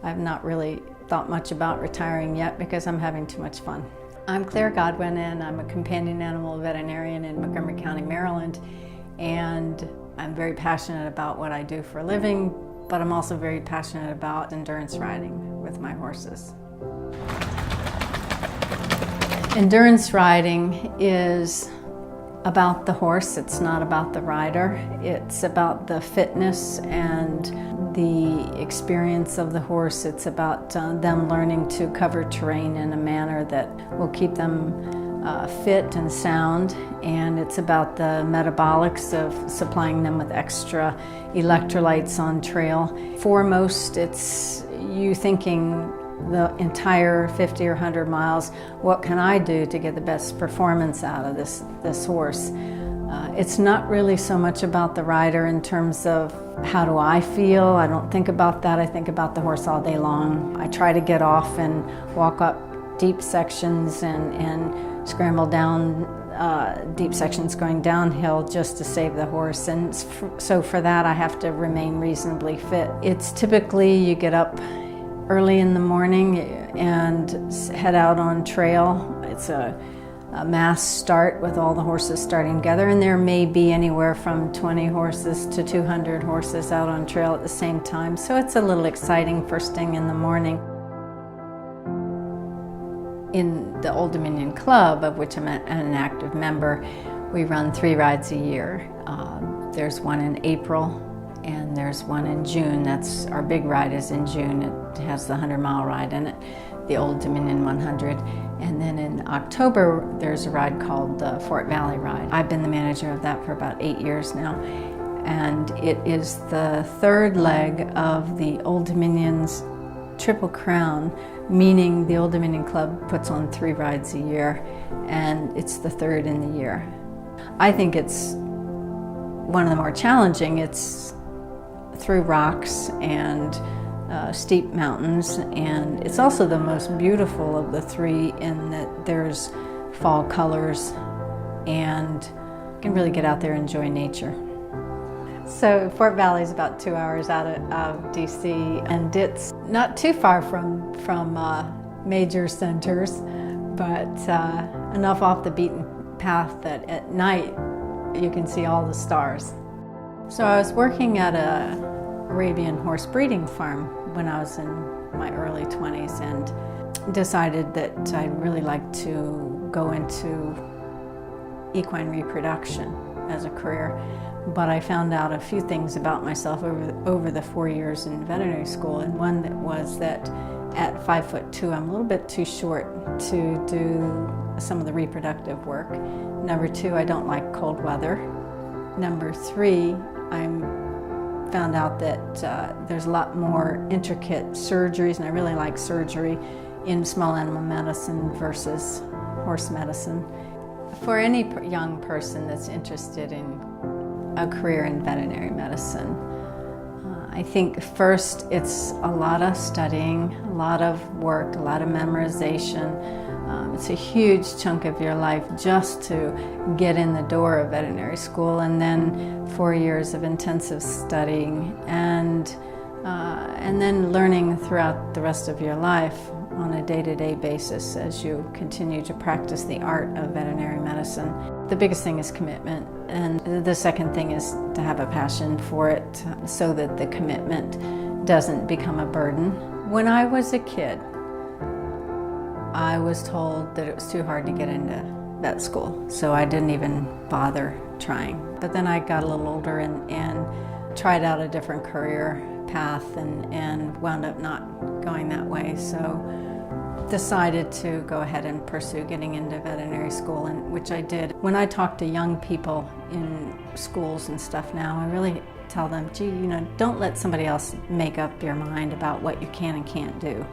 I've not really thought much about retiring yet because I'm having too much fun. I'm Claire Godwin, and I'm a companion animal veterinarian in Montgomery County, Maryland, and I'm very passionate about what I do for a living, but I'm also very passionate about endurance riding with my horses. Endurance riding is about the horse. It's not about the rider. It's about the fitness and the experience of the horse. It's about them learning to cover terrain in a manner that will keep them fit and sound, and it's about the metabolics of supplying them with extra electrolytes on trail. Foremost, it's you thinking the entire 50 or 100 miles, what can I do to get the best performance out of this horse? It's not really so much about the rider in terms of how do I feel. I don't think about that. I think about the horse all day long. I try to get off and walk up deep sections and scramble down deep sections going downhill just to save the horse. And so for that I have to remain reasonably fit. It's typically you get up early in the morning and head out on trail. It's a mass start with all the horses starting together, and there may be anywhere from 20 horses to 200 horses out on trail at the same time, so it's a little exciting first thing in the morning. In the Old Dominion Club, of which I'm an active member, we run 3 rides a year. There's one in April, and there's one in June. That's our big ride is in June. It has the 100-mile ride in it, the Old Dominion 100. And then in October, there's a ride called the Fort Valley Ride. I've been the manager of that for about 8 years now. And it is the 3rd leg of the Old Dominion's Triple Crown, meaning the Old Dominion Club puts on 3 rides a year, and it's the 3rd in the year. I think it's one of the more challenging. It's through rocks and steep mountains, and it's also the most beautiful of the 3 in that there's fall colors and you can really get out there and enjoy nature. So Fort Valley is about 2 hours out of DC, and it's not too far from major centers, but enough off the beaten path that at night you can see all the stars. So I was working at a Arabian horse breeding farm when I was in my early 20s and decided that I'd really like to go into equine reproduction as a career. But I found out a few things about myself over the 4 years in veterinary school, and one that was that at 5'2", I'm a little bit too short to do some of the reproductive work. Number 2, I don't like cold weather. Number 3, I found out that there's a lot more intricate surgeries, and I really like surgery in small animal medicine versus horse medicine. For any young person that's interested in a career in veterinary medicine, I think first it's a lot of studying, a lot of work, a lot of memorization. It's a huge chunk of your life just to get in the door of veterinary school, and then 4 years of intensive studying, and then learning throughout the rest of your life on a day-to-day basis as you continue to practice the art of veterinary medicine. The biggest thing is commitment, and the second thing is to have a passion for it so that the commitment doesn't become a burden. When I was a kid, I was told that it was too hard to get into vet school, so I didn't even bother trying. But then I got a little older and tried out a different career path and wound up not going that way. So decided to go ahead and pursue getting into veterinary school, and which I did. When I talk to young people in schools and stuff now, I really tell them, gee, don't let somebody else make up your mind about what you can and can't do.